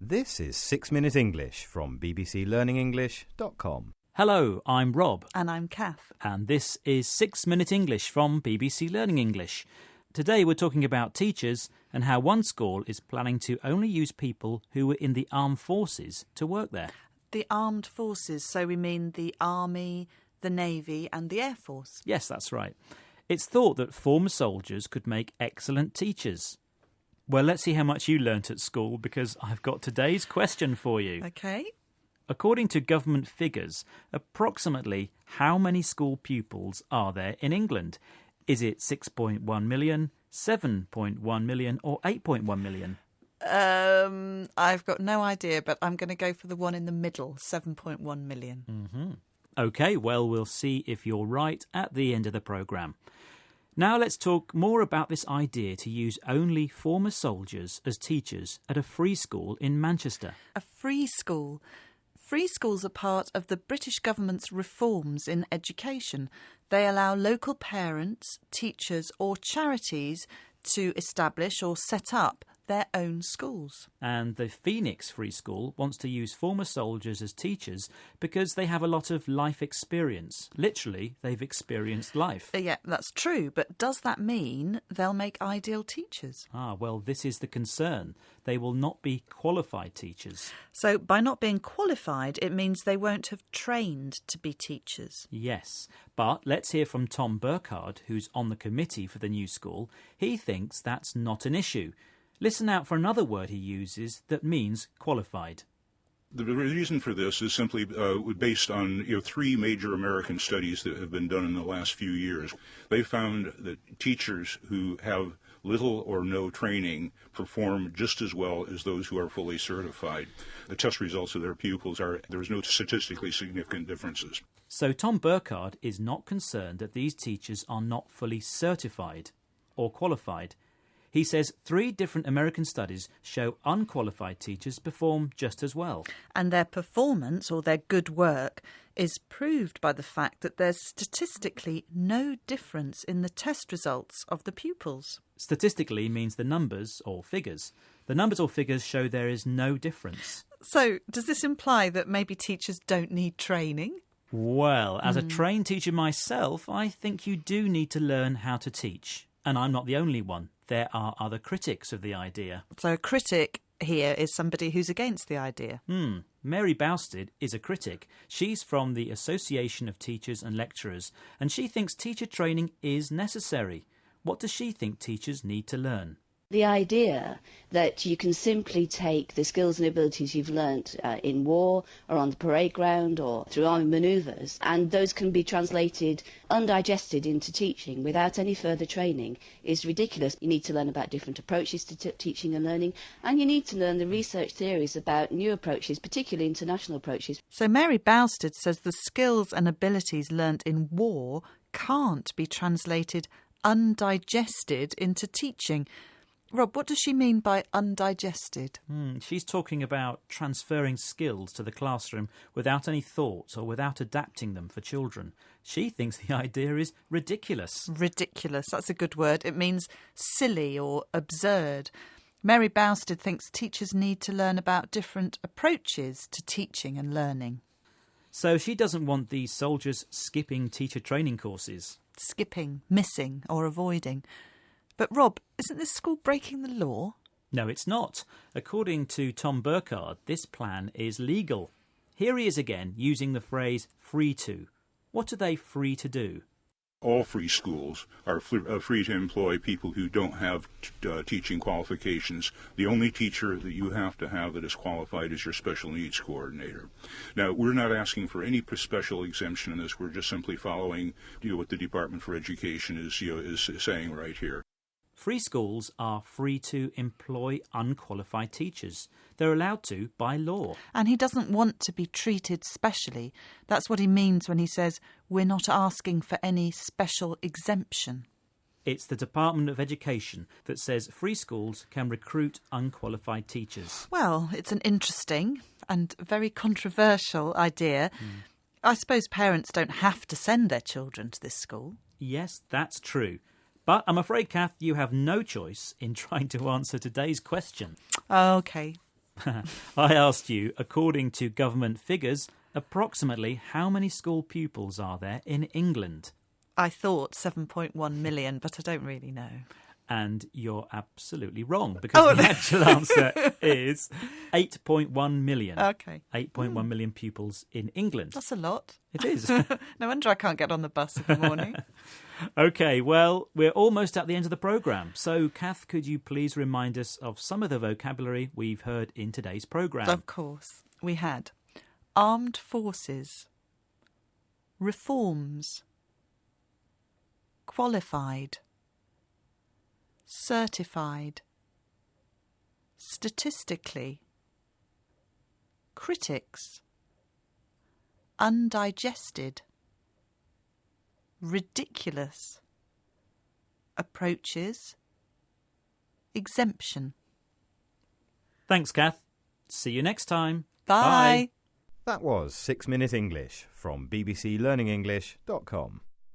This is 6 Minute English from bbclearningenglish.com. Hello, I'm Rob. And I'm Kath. And this is 6 Minute English from BBC Learning English. Today we're talking about teachers and how one school is planning to only use people who were in the armed forces to work there. The armed forces, so we mean the Army, the Navy and the Air Force. Yes, that's right. It's thought that former soldiers could make excellent teachers. Well, let's see how much you learnt at school, because I've got today's question for you. OK. According to government figures, approximately how many school pupils are there in England? Is it 6.1 million, 7.1 million or 8.1 million? I've got no idea, but I'm going to go for the one in the middle, 7.1 million. Mm-hmm. OK, well, we'll see if you're right at the end of the programme. Now let's talk more about this idea to use only former soldiers as teachers at a free school in Manchester. A free school. Free schools are part of the British government's reforms in education. They allow local parents, teachers or charities to establish or set up their own schools. And the Phoenix Free School wants to use former soldiers as teachers because they have a lot of life experience. Literally, they've experienced life. Yeah, that's true, but does that mean they'll make ideal teachers? Well, this is the concern. They will not be qualified teachers. So by not being qualified, it means they won't have trained to be teachers. Yes, but let's hear from Tom Burkhard, who's on the committee for the new school. He thinks that's not an issue. Listen out for another word he uses that means qualified. The reason for this is simply based on three major American studies that have been done in the last few years. They found that teachers who have little or no training perform just as well as those who are fully certified. The test results of their pupils there's no statistically significant differences. So Tom Burkhard is not concerned that these teachers are not fully certified or qualified. He says 3 different American studies show unqualified teachers perform just as well. And their performance or their good work is proved by the fact that there's statistically no difference in the test results of the pupils. Statistically means the numbers or figures. The numbers or figures show there is no difference. So does this imply that maybe teachers don't need training? Well, as a trained teacher myself, I think you do need to learn how to teach. And I'm not the only one. There are other critics of the idea. So a critic here is somebody who's against the idea. Mary Bousted is a critic. She's from the Association of Teachers and Lecturers, and she thinks teacher training is necessary. What does she think teachers need to learn? The idea that you can simply take the skills and abilities you've learnt in war or on the parade ground or through army manoeuvres, and those can be translated undigested into teaching without any further training is ridiculous. You need to learn about different approaches to teaching and learning, and you need to learn the research theories about new approaches, particularly international approaches. So Mary Bousted says the skills and abilities learnt in war can't be translated undigested into teaching. Rob, what does she mean by undigested? She's talking about transferring skills to the classroom without any thought or without adapting them for children. She thinks the idea is ridiculous. Ridiculous, that's a good word. It means silly or absurd. Mary Bousted thinks teachers need to learn about different approaches to teaching and learning. So she doesn't want these soldiers skipping teacher training courses. Skipping, missing or avoiding. But Rob, isn't this school breaking the law? No, it's not. According to Tom Burkhard, this plan is legal. Here he is again, using the phrase free to. What are they free to do? All free schools are free to employ people who don't have teaching qualifications. The only teacher that you have to have that is qualified is your special needs coordinator. Now, we're not asking for any special exemption in this. We're just simply following what the Department for Education is saying right here. Free schools are free to employ unqualified teachers. They're allowed to by law. And he doesn't want to be treated specially. That's what he means when he says we're not asking for any special exemption. It's the Department of Education that says free schools can recruit unqualified teachers. Well, it's an interesting and very controversial idea. I suppose parents don't have to send their children to this school. Yes, that's true. But I'm afraid, Kath, you have no choice in trying to answer today's question. OK. I asked you, according to government figures, approximately how many school pupils are there in England? I thought 7.1 million, but I don't really know. And you're absolutely wrong, because the actual answer is 8.1 million. Okay. 8.1 million pupils in England. That's a lot. It is. No wonder I can't get on the bus in the morning. OK, well, we're almost at the end of the programme. So, Kath, could you please remind us of some of the vocabulary we've heard in today's programme? Of course. We had armed forces, reforms, qualified, certified, statistically, critics, undigested, ridiculous, approaches, exemption. Thanks, Kath. See you next time. Bye. That was 6 Minute English from bbclearningenglish.com.